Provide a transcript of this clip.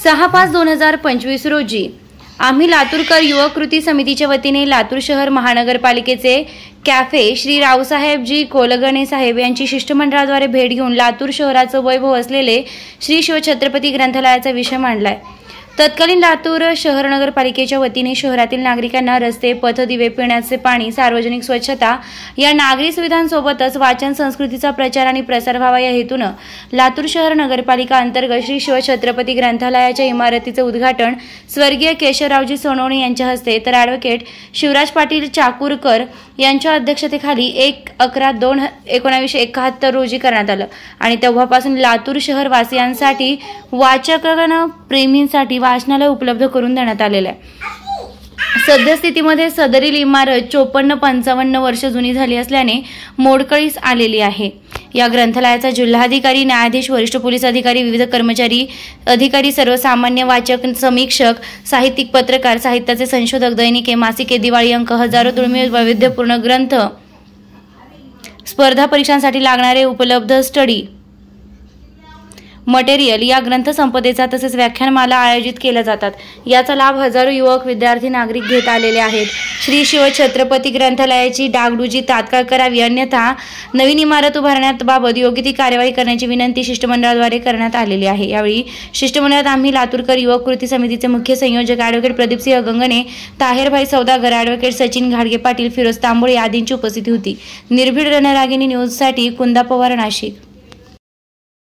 6/5/2025 रोजी आम्ही लातूरकर युवक कृती समितीच्या वतीने लातूर शहर महानगरपालिकेचे कॅफे श्री रावसाहेबजी कोलगणे साहेब यांची शिष्टमंडळाद्वारे भेट घेऊन लातूर शहराचं वैभव असलेले श्री शिवछत्रपती ग्रंथालयाचा विषय मांडलाय। तत्कालीन लातूर शहर नगरपालिकेच्या वतीने शहरातील नागरिकांना रस्ते, पथदिवे, पिण्याचे पाणी, सार्वजनिक स्वच्छता या नागरी सुविधांसोबतच वाचन संस्कृतीचा प्रचार आणि प्रसार व्हावा या हेतूनं लातूर शहर नगरपालिका अंतर्गत श्री शिवछत्रपती ग्रंथालयाच्या इमारतीचे उद्घाटन स्वर्गीय केशवरावजी सोनवणे यांच्या हस्ते तर ॲडव्होकेट शिवराज पाटील चाकूरकर यांच्या अध्यक्षतेखाली 1/11/1971 रोजी करण्यात आलं आणि तेव्हापासून लातूर शहर वासियांसाठी वाचकांना प्रेमींसाठी वाचनालय उपलब्ध करून देण्यात आलेलं आहे। सद्यस्थितीमध्ये सदरील इमारत 54-55 वर्ष जुनी झाली असल्याने मोडकळीस आलेली आहे। या ग्रंथालयाचा जिल्हाधिकारी, न्यायाधीश, वरिष्ठ पोलीस अधिकारी, विविध कर्मचारी, अधिकारी, सर्वसामान्य वाचक, समीक्षक, साहित्यिक, पत्रकार, साहित्याचे संशोधक, दैनिके, मासिके, दिवाळी अंक, हजारो दुर्मिळ वैविध्यपूर्ण ग्रंथ, स्पर्धा परीक्षांसाठी लागणारे उपलब्ध स्टडी मटेरियल या ग्रंथसंपदेचा तसेच व्याख्यानमाला आयोजित केल्या जातात। याचा लाभ हजारो युवक, विद्यार्थी, नागरिक घेत आलेले आहेत। श्री शिवछत्रपती ग्रंथालयाची डागडुजी तात्काळ करावी, अन्यथा नवीन इमारत उभारण्याबाबत योग्य ती कार्यवाही करण्याची विनंती शिष्टमंडळाद्वारे करण्यात आलेली आहे। यावेळी शिष्टमंडळात आम्ही लातूरकर युवक कृती समितीचे मुख्य संयोजक ॲडव्होकेट प्रदीपसिंह गंगणे, ताहेरभाई सौदागर, ॲडव्होकेट सचिन घाडगे पाटील, फिरोज तांबोळे आदींची उपस्थिती होती। निर्भीड रणरागिणी न्यूजसाठी कुंदा पवार, नाशिक।